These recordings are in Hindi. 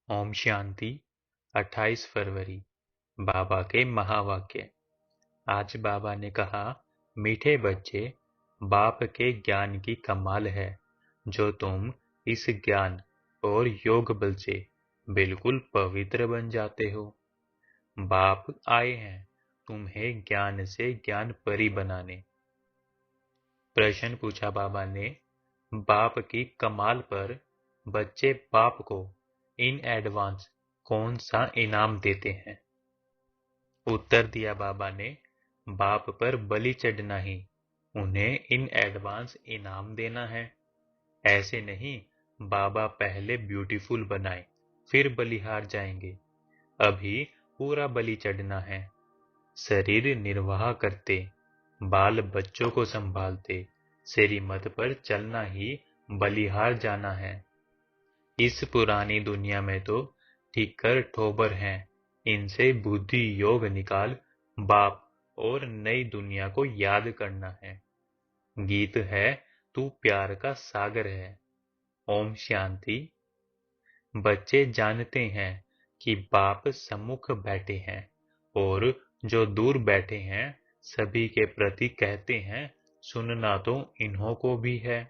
ओम शांति। 28 फरवरी। बाबा के महावाक्य। आज बाबा ने कहा, मीठे बच्चे, बाप के ज्ञान की कमाल है जो तुम इस ज्ञान और योग बल से बिल्कुल पवित्र बन जाते हो। बाप आए हैं तुम्हें ज्ञान से ज्ञान परी बनाने। प्रश्न पूछा बाबा ने, बाप की कमाल पर बच्चे बाप को इन एडवांस कौन सा इनाम देते हैं? उत्तर दिया बाबा ने, बाप पर बलि चढ़ना ही उन्हें इन एडवांस इनाम देना है। ऐसे नहीं बाबा पहले ब्यूटीफुल बनाए फिर बलिहार जाएंगे। अभी पूरा बलि चढ़ना है। शरीर निर्वाह करते, बाल बच्चों को संभालते, श्रीमत पर चलना ही बलिहार जाना है। इस पुरानी दुनिया में तो ठिक्कर ठोबर हैं, इनसे बुद्धि योग निकाल बाप और नई दुनिया को याद करना है। गीत है, तू प्यार का सागर है। ओम शांति। बच्चे जानते हैं कि बाप सम्मुख बैठे हैं और जो दूर बैठे हैं सभी के प्रति कहते हैं, सुनना तो इन्हों को भी है।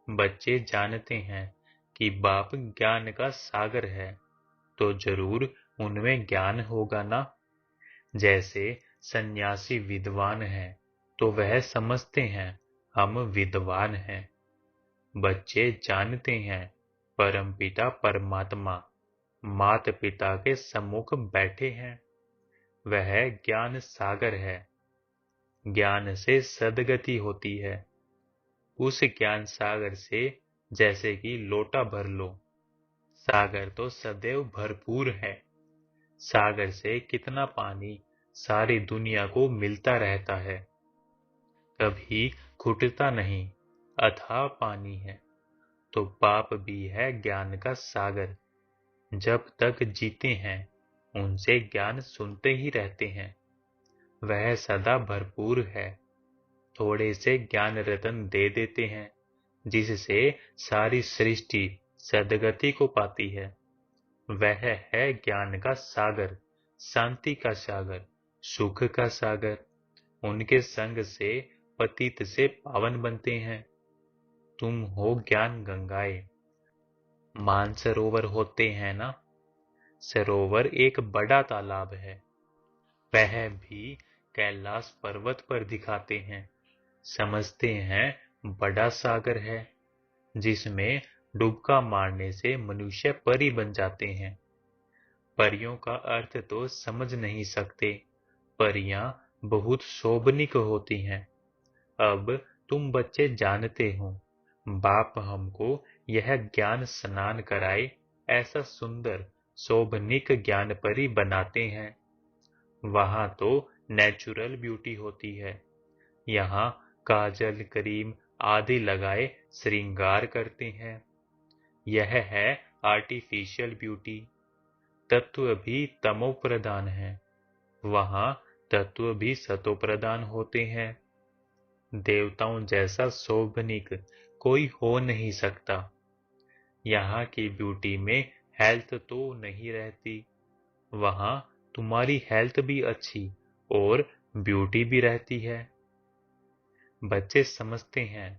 बच्चे जानते हैं कि बाप ज्ञान का सागर है, तो जरूर उनमें ज्ञान होगा ना। जैसे सन्यासी विद्वान है तो वह समझते हैं हम विद्वान हैं। बच्चे जानते हैं परमपिता परमात्मा माता पिता के सम्मुख बैठे हैं, वह ज्ञान सागर है। ज्ञान से सद्गति होती है। उस ज्ञान सागर से जैसे कि लोटा भर लो। सागर तो सदैव भरपूर है। सागर से कितना पानी सारी दुनिया को मिलता रहता है, कभी घुटता नहीं, अथाह पानी है। तो बाप भी है ज्ञान का सागर। जब तक जीते हैं उनसे ज्ञान सुनते ही रहते हैं। वह सदा भरपूर है। थोड़े से ज्ञान रतन दे देते हैं जिससे सारी सृष्टि सद्गति को पाती है। वह है ज्ञान का सागर, शांति का सागर, सुख का सागर। उनके संग से पतित से पावन बनते हैं। तुम हो ज्ञान गंगाएं। मानसरोवर होते हैं ना, सरोवर एक बड़ा तालाब है। वह भी कैलाश पर्वत पर दिखाते हैं। समझते हैं बड़ा सागर है जिसमें डुबका मारने से मनुष्य परी बन जाते हैं। परियों का अर्थ तो समझ नहीं सकते। परियां बहुत शोभनिक होती हैं। अब तुम बच्चे जानते हो, बाप हमको यह ज्ञान स्नान कराए ऐसा सुंदर शोभनिक ज्ञान परी बनाते हैं। वहां तो नेचुरल ब्यूटी होती है। यहाँ काजल क्रीम आदि लगाए श्रृंगार करते हैं। यह है आर्टिफिशियल ब्यूटी। तत्व भी तमो प्रधान है, वहाँ तत्व भी सतो प्रधान होते हैं। देवताओं जैसा शोभनिक कोई हो नहीं सकता। यहाँ की ब्यूटी में हेल्थ तो नहीं रहती, वहाँ तुम्हारी हेल्थ भी अच्छी और ब्यूटी भी रहती है। बच्चे समझते हैं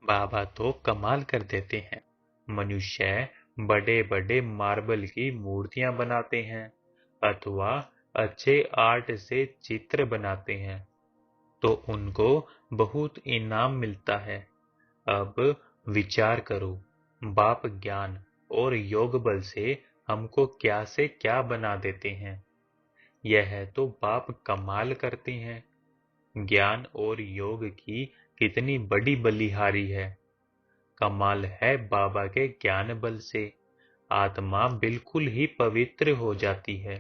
बाबा तो कमाल कर देते हैं। मनुष्य बड़े बड़े मार्बल की मूर्तियां बनाते हैं अथवा अच्छे आर्ट से चित्र बनाते हैं तो उनको बहुत इनाम मिलता है। अब विचार करो, बाप ज्ञान और योग बल से हमको क्या से क्या बना देते हैं। यह तो बाप कमाल करते हैं। ज्ञान और योग की कितनी बड़ी बलिहारी है। कमाल है बाबा के ज्ञान बल से आत्मा बिल्कुल ही पवित्र हो जाती है।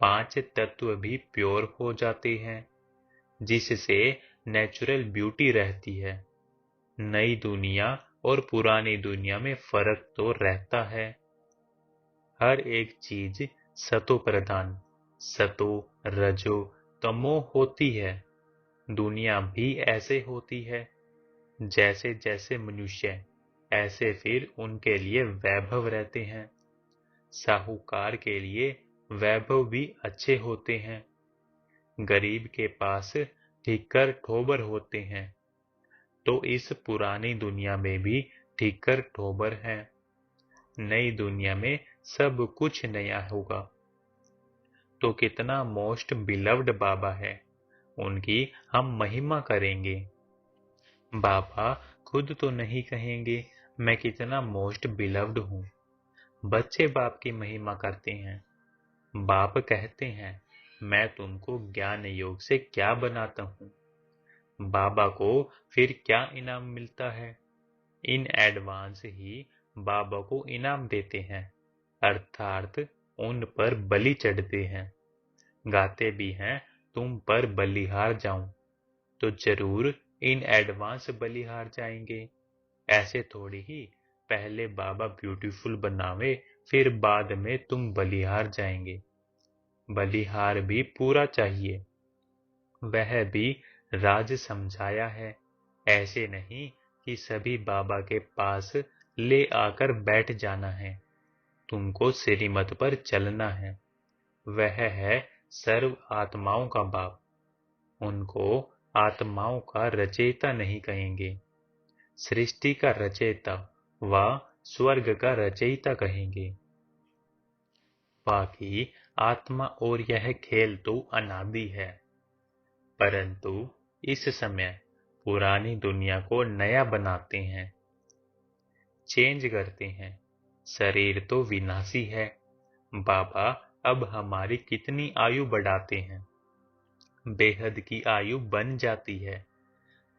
5 तत्व भी प्योर हो जाते हैं जिससे नेचुरल ब्यूटी रहती है। नई दुनिया और पुरानी दुनिया में फर्क तो रहता है। हर एक चीज सतो प्रधान, सतो रजो तमो होती है। दुनिया भी ऐसे होती है। जैसे जैसे मनुष्य ऐसे फिर उनके लिए वैभव रहते हैं। साहूकार के लिए वैभव भी अच्छे होते हैं, गरीब के पास ठीकर ठोबर होते हैं। तो इस पुरानी दुनिया में भी ठीकर ठोबर हैं। नई दुनिया में सब कुछ नया होगा। तो कितना मोस्ट बिलव्ड बाबा है, उनकी हम महिमा करेंगे। बाबा खुद तो नहीं कहेंगे मैं कितना मोस्ट बिलव्ड हूँ। बच्चे बाप की महिमा करते हैं। बाप कहते हैं मैं तुमको ज्ञान योग से क्या बनाता हूँ। बाबा को फिर क्या इनाम मिलता है? इन एडवांस ही बाबा को इनाम देते हैं, अर्थात उन पर बलि चढ़ते हैं। गाते भी हैं तुम पर बलिहार जाऊं, तो जरूर इन एडवांस बलिहार जाएंगे। ऐसे थोड़ी ही पहले बाबा ब्यूटीफुल बनावे फिर बाद में तुम बलिहार जाएंगे। बलिहार भी पूरा चाहिए, वह भी राज समझाया है। ऐसे नहीं कि सभी बाबा के पास ले आकर बैठ जाना है। तुमको श्रीमत पर चलना है। वह है सर्व आत्माओं का बाप। उनको आत्माओं का रचयिता नहीं कहेंगे, सृष्टि का रचयिता व स्वर्ग का रचयिता कहेंगे। बाकी आत्मा और यह खेल तो अनादि है, परंतु इस समय पुरानी दुनिया को नया बनाते हैं, चेंज करते हैं। शरीर तो विनाशी है। बाबा अब हमारी कितनी आयु बढ़ाते हैं, बेहद की आयु बन जाती है।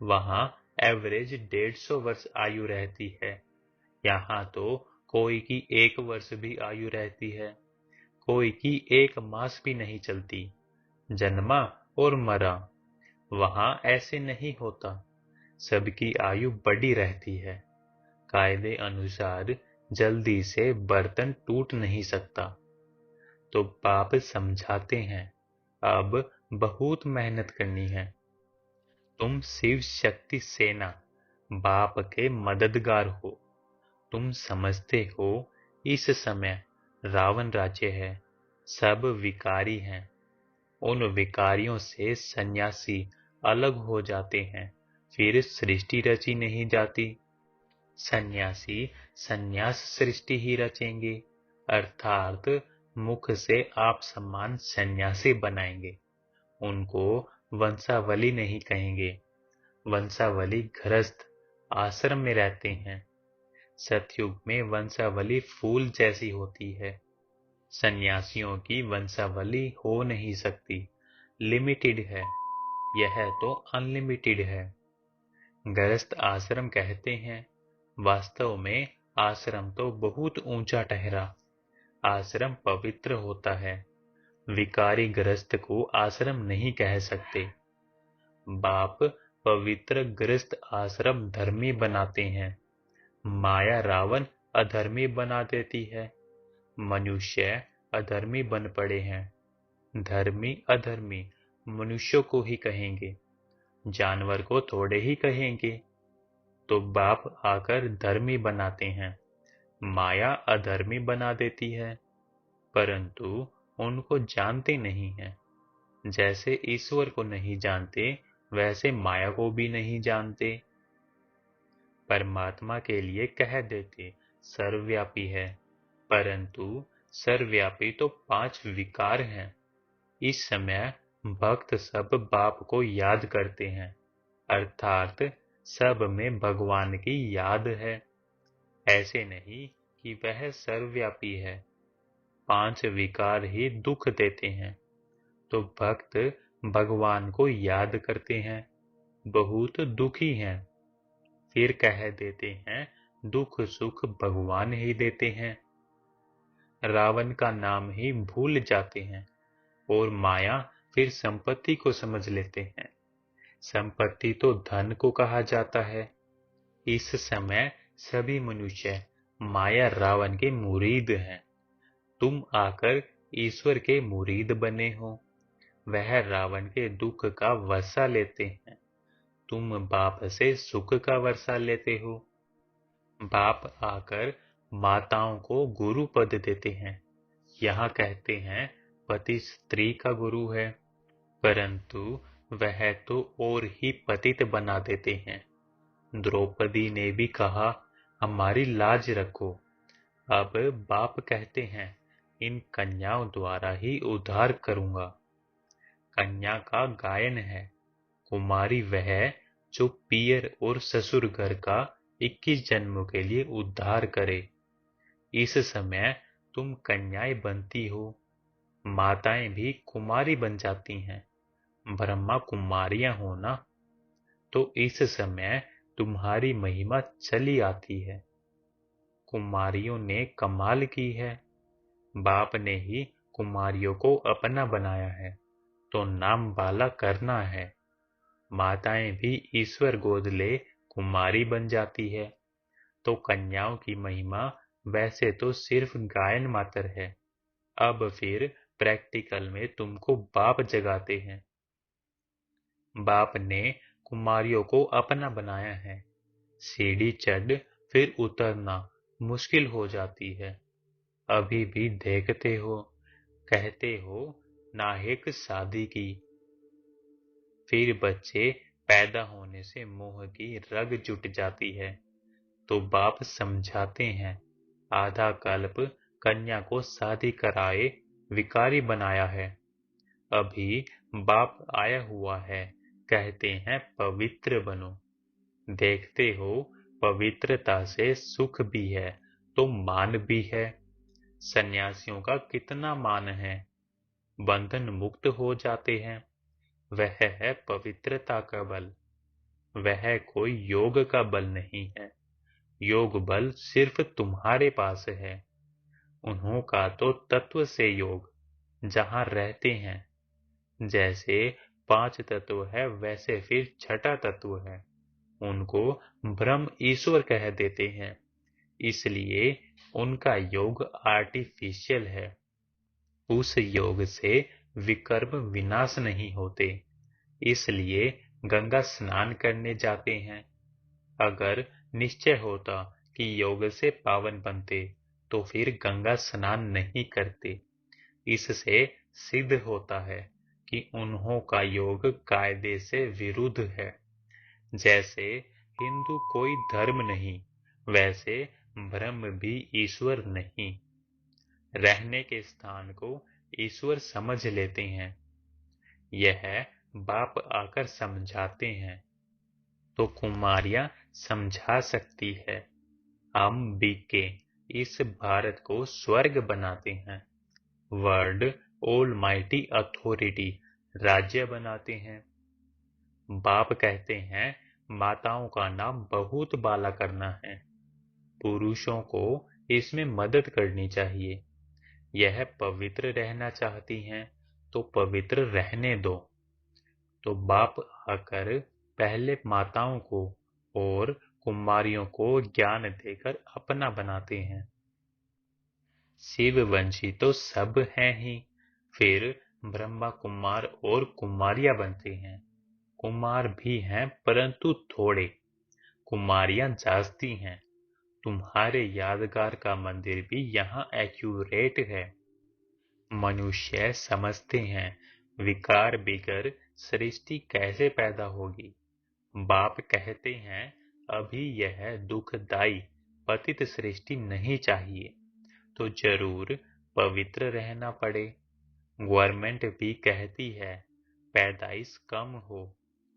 वहाँ एवरेज 150 वर्ष आयु रहती है, यहाँ तो कोई की 1 वर्ष भी आयु रहती है, कोई की 1 मास भी नहीं चलती। जन्मा और मरा। वहाँ ऐसे नहीं होता, सबकी आयु बड़ी रहती है। कायदे अनुसार जल्दी से बर्तन टूट नहीं सकता। तो बाप समझाते हैं अब बहुत मेहनत करनी है। तुम शिव शक्ति सेना बाप के मददगार हो। तुम समझते हो इस समय रावण राज्य है, सब विकारी हैं। उन विकारियों से सन्यासी अलग हो जाते हैं, फिर सृष्टि रची नहीं जाती। सन्यासी सन्यास सृष्टि ही रचेंगे, अर्थात मुख से आप समान सन्यासी बनाएंगे। उनको वंशावली नहीं कहेंगे। वंशावली गृहस्थ आश्रम में रहते हैं। सतयुग में वंशावली फूल जैसी होती है। सन्यासियों की वंशावली हो नहीं सकती, लिमिटेड है। यह तो अनलिमिटेड है। गृहस्थ आश्रम कहते हैं, वास्तव में आश्रम तो बहुत ऊंचा ठहरा। आश्रम पवित्र होता है, विकारी गृहस्थ को आश्रम नहीं कह सकते। बाप पवित्र गृहस्थ आश्रम धर्मी बनाते हैं। माया रावण अधर्मी बना देती है। मनुष्य अधर्मी बन पड़े हैं। धर्मी अधर्मी मनुष्यों को ही कहेंगे, जानवर को थोड़े ही कहेंगे। तो बाप आकर धर्मी बनाते हैं, माया अधर्मी बना देती है, परंतु उनको जानते नहीं हैं। जैसे ईश्वर को नहीं जानते, वैसे माया को भी नहीं जानते। परमात्मा के लिए कह देते सर्वव्यापी है, परंतु सर्वव्यापी तो 5 विकार हैं। इस समय भक्त सब बाप को याद करते हैं, अर्थात सब में भगवान की याद है। ऐसे नहीं कि वह सर्वव्यापी है। 5 विकार ही दुख देते हैं, तो भक्त भगवान को याद करते हैं, बहुत दुखी हैं। फिर कह देते हैं दुख सुख भगवान ही देते हैं। रावण का नाम ही भूल जाते हैं और माया फिर संपत्ति को समझ लेते हैं। संपत्ति तो धन को कहा जाता है। इस समय सभी मनुष्य माया रावण के मुरीद हैं। तुम आकर ईश्वर के मुरीद बने हो। वह रावण के दुख का वर्षा लेते हैं, तुम बाप से सुख का वर्षा लेते हो। बाप आकर माताओं को गुरु पद देते हैं, यहाँ कहते हैं पति स्त्री का गुरु है, परंतु वह तो और ही पतित बना देते हैं। द्रौपदी ने भी कहा, हमारी लाज रखो। अब बाप कहते हैं, इन कन्याओं द्वारा ही उद्धार करूंगा। कन्या का गायन है, कुमारी वह जो पियर और ससुर घर का 21 जन्मों के लिए उद्धार करे। इस समय तुम कन्याएं बनती हो, माताएं भी कुमारी बन जाती हैं। ब्रह्मा कुमारियां हो ना, तो इस समय तुम्हारी महिमा चली आती है। कुमारियों ने कमाल की है, बाप ने ही कुमारियों को अपना बनाया है, तो नाम बाला करना है। माताएं भी ईश्वर गोद ले कुमारी बन जाती है, तो कन्याओं की महिमा वैसे तो सिर्फ गायन मात्र है। अब फिर प्रैक्टिकल में तुमको बाप जगाते हैं। बाप ने कुमारियों को अपना बनाया है। सीढ़ी चढ़ फिर उतरना मुश्किल हो जाती है। अभी भी देखते हो, कहते हो नाहिक शादी की। फिर बच्चे पैदा होने से मोह की रग जुट जाती है, तो बाप समझाते हैं, आधा कल्प कन्या को शादी कराए विकारी बनाया है। अभी बाप आया हुआ है, कहते हैं पवित्र बनो। देखते हो पवित्रता से सुख भी है तो मान भी है। सन्यासियों का कितना मान है, बंधन मुक्त हो जाते हैं। वह है पवित्रता का बल, वह कोई योग का बल नहीं है। योग बल सिर्फ तुम्हारे पास है। उन्हों का तो तत्व से योग, जहाँ रहते हैं। जैसे 5 तत्व है वैसे फिर छठा तत्व है, उनको ब्रह्म ईश्वर कह देते हैं। इसलिए उनका योग आर्टिफिशियल है। उस योग से विकर्म विनाश नहीं होते, इसलिए गंगा स्नान करने जाते हैं। अगर निश्चय होता कि योग से पावन बनते, तो फिर गंगा स्नान नहीं करते। इससे सिद्ध होता है कि उन्हों का योग कायदे से विरुद्ध है। जैसे हिंदू कोई धर्म नहीं, वैसे ब्रह्म भी ईश्वर नहीं। रहने के स्थान को ईश्वर समझ लेते हैं। यह बाप आकर समझाते हैं, तो कुमारियां समझा सकती है। हम बीके इस भारत को स्वर्ग बनाते हैं। वर्ल्ड ऑलमाइटी अथॉरिटी राज्य बनाते हैं। बाप कहते हैं, माताओं का नाम बहुत बाला करना है। पुरुषों को इसमें मदद करनी चाहिए। यह पवित्र रहना चाहती हैं, तो पवित्र रहने दो। तो बाप आकर पहले माताओं को और कुमारियों को ज्ञान देकर अपना बनाते हैं। शिववंशी तो सब हैं ही, फिर ब्रह्मा कुमार और कुमारियां बनते हैं। कुमार भी हैं परंतु थोड़े, कुमारियां जास्ती हैं। तुम्हारे यादगार का मंदिर भी यहाँ एक्यूरेट है। मनुष्य समझते हैं विकार बिगर सृष्टि कैसे पैदा होगी। बाप कहते हैं, अभी यह दुखदाई पतित सृष्टि नहीं चाहिए, तो जरूर पवित्र रहना पड़े। गवर्नमेंट भी कहती है पैदाइश कम हो,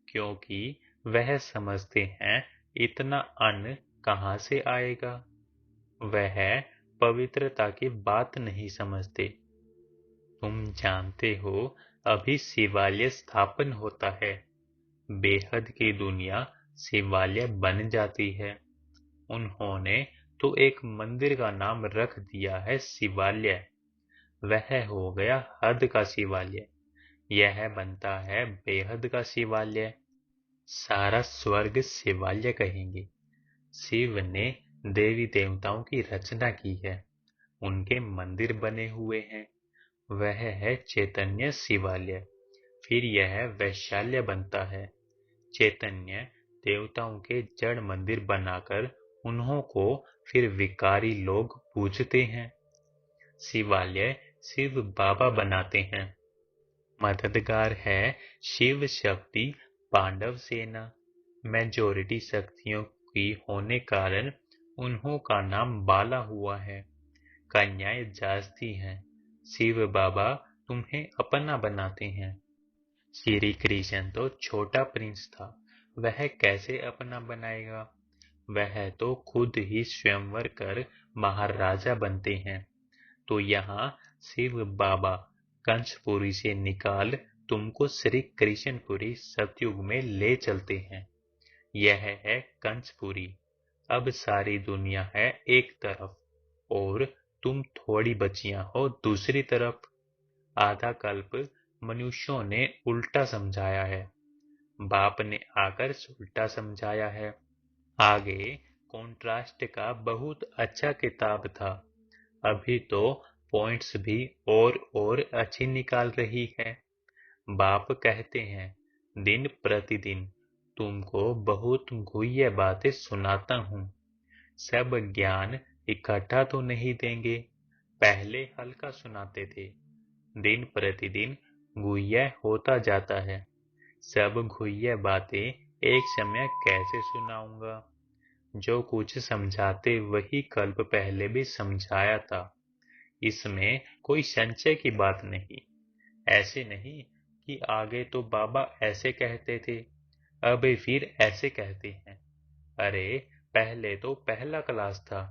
क्योंकि वह समझते हैं इतना अन्न कहाँ से आएगा। वह पवित्रता की बात नहीं समझते। तुम जानते हो अभी शिवालय स्थापन होता है। बेहद की दुनिया शिवालय बन जाती है। उन्होंने तो एक मंदिर का नाम रख दिया है शिवालय। वह हो गया हद का शिवालय, यह बनता है बेहद का शिवालय। सारा स्वर्ग शिवालय कहेंगे। शिव ने देवी देवताओं की रचना की है, उनके मंदिर बने हुए हैं। वह है चैतन्य शिवालय। फिर यह वैशाल्य बनता है। चैतन्य देवताओं के जड़ मंदिर बनाकर उन्हों को फिर विकारी लोग पूजते हैं। शिवालय शिव बाबा बनाते हैं। मददगार है शिव शक्ति पांडव सेना। मेजोरिटी शक्तियों की होने कारण उन्हों का नाम बाला हुआ है। कन्याएं जास्ती हैं। शिव बाबा तुम्हें अपना बनाते हैं। श्री कृष्ण तो छोटा प्रिंस था, वह कैसे अपना बनाएगा? वह तो खुद ही स्वयंवर कर महाराजा बनते हैं। तो यहाँ शिव बाबा कंसपुरी से निकाल तुमको श्री कृष्णपुरी सतयुग में ले चलते हैं। यह है कंसपुरी। अब सारी दुनिया है एक तरफ और तुम थोड़ी बचियां हो दूसरी तरफ। आधा कल्प मनुष्यों ने उल्टा समझाया है, बाप ने आकर उल्टा समझाया है। आगे कॉन्ट्रास्ट का बहुत अच्छा किताब था। अभी तो पॉइंट्स भी और अच्छी निकाल रही है। बाप कहते हैं, दिन प्रतिदिन तुमको बहुत गुह्य बातें सुनाता हूँ। सब ज्ञान इकट्ठा तो नहीं देंगे, पहले हल्का सुनाते थे। दिन प्रतिदिन गुह्य होता जाता है। सब गुह्य बातें एक समय कैसे सुनाऊंगा? जो कुछ समझाते वही कल्प पहले भी समझाया था। इसमें कोई संचय की बात नहीं। ऐसे नहीं कि आगे तो बाबा ऐसे कहते थे, अब फिर ऐसे कहते हैं। अरे पहले तो पहला क्लास था।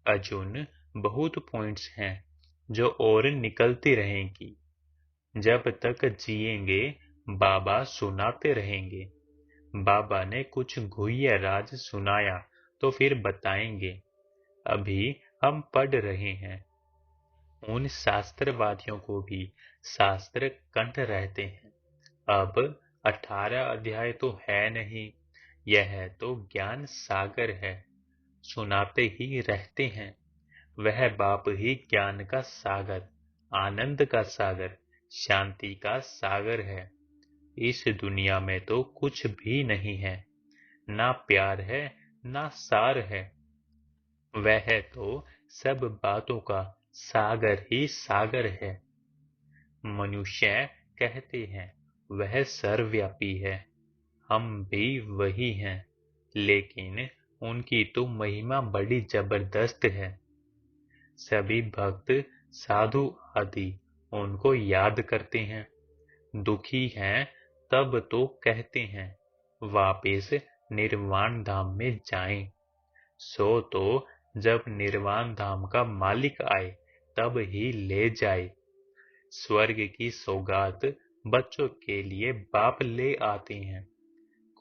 अर्जुन बहुत पॉइंट्स हैं जो और निकलती रहेंगी। जब तक जिएंगे बाबा सुनाते रहेंगे। बाबा ने कुछ गुह्य राज सुनाया तो फिर बताएंगे। अभी हम पढ़ रहे हैं। उन शास्त्रवादियों को भी शास्त्र कंठ रहते हैं। अब 18 अध्याय तो है नहीं, यह तो ज्ञान सागर है, सुनाते ही रहते हैं। वह बाप ही ज्ञान का सागर, आनंद का सागर, शांति का सागर है। इस दुनिया में तो कुछ भी नहीं है, ना प्यार है ना सार है। वह तो सब बातों का सागर ही सागर है। मनुष्य कहते हैं वह सर्वव्यापी है, हम भी वही हैं, लेकिन उनकी तो महिमा बड़ी जबरदस्त है। सभी भक्त साधु आदि उनको याद करते हैं। दुखी हैं तब तो कहते हैं वापिस निर्वाण धाम में जाएं। सो तो जब निर्वाण धाम का मालिक आए तब ही ले जाए। स्वर्ग की सौगात बच्चों के लिए बाप ले आते हैं।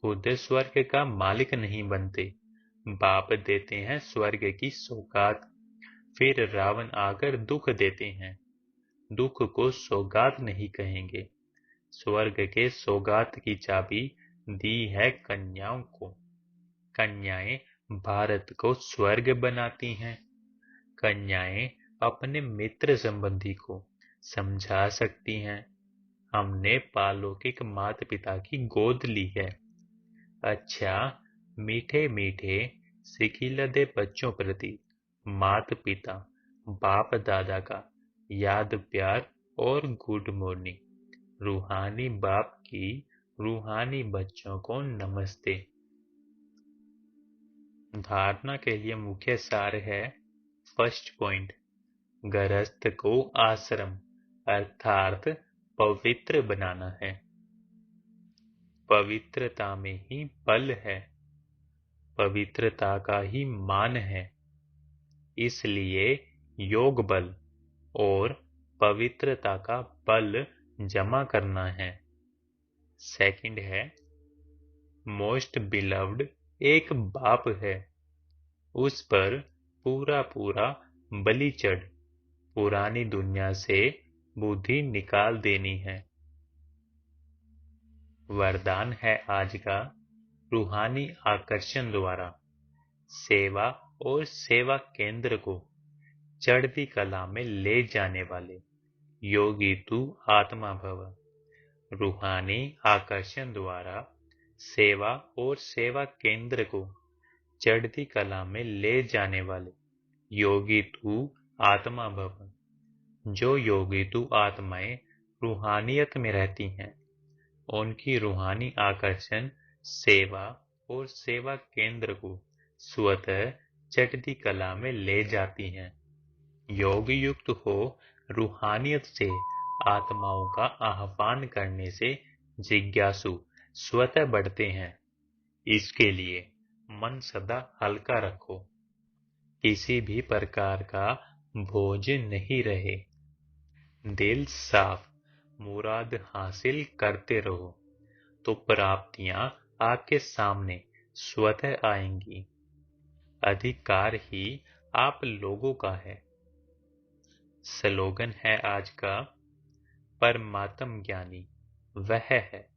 खुद स्वर्ग का मालिक नहीं बनते, बाप देते हैं स्वर्ग की सौगात। फिर रावण आकर दुख देते हैं। दुख को सौगात नहीं कहेंगे। स्वर्ग के सौगात की चाबी दी है कन्याओं को। कन्याएं भारत को स्वर्ग बनाती हैं। कन्याएं अपने मित्र संबंधी को समझा सकती हैं। हमने पालौकिक माता पिता की गोद ली है। अच्छा, मीठे मीठे सिखिलदे बच्चों प्रति माता पिता बाप दादा का याद प्यार और गुड मॉर्निंग। रूहानी बाप की रूहानी बच्चों को नमस्ते। धारणा के लिए मुख्य सार है। फर्स्ट पॉइंट, गृहस्थ को आश्रम अर्थात पवित्र बनाना है। पवित्रता में ही बल है, पवित्रता का ही मान है। इसलिए योग बल और पवित्रता का बल जमा करना है। सेकंड है, मोस्ट बिलव्ड एक बाप है, उस पर पूरा पूरा बलि चढ़ पुरानी दुनिया से बुद्धि निकाल देनी है। वरदान है आज का, रूहानी आकर्षण द्वारा सेवा और सेवा केंद्र को चढ़ती कला में ले जाने वाले योगी तू आत्मा भव। रूहानी आकर्षण द्वारा सेवा और सेवा केंद्र को चढ़ती कला में ले जाने वाले योगी तू आत्मा भव। जो योगितु आत्माएं रूहानियत में रहती हैं, उनकी रूहानी आकर्षण सेवा और सेवा केंद्र को स्वतः चढ़ती कला में ले जाती हैं। योग युक्त हो रूहानियत से आत्माओं का आह्वान करने से जिज्ञासु स्वतः बढ़ते हैं। इसके लिए मन सदा हल्का रखो, किसी भी प्रकार का बोझ नहीं रहे। दिल साफ, मुराद हासिल करते रहो तो प्राप्तियां आपके सामने स्वतः आएंगी। अधिकार ही आप लोगों का है। स्लोगन है आज का, परमात्म ज्ञानी वह है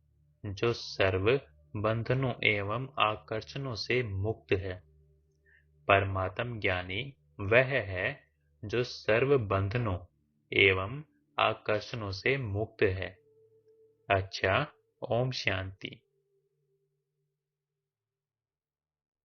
जो सर्व बंधनों एवं आकर्षणों से मुक्त है। परमात्म ज्ञानी वह है जो सर्व बंधनों एवं आकर्षणों से मुक्त है। अच्छा, ओम शांति।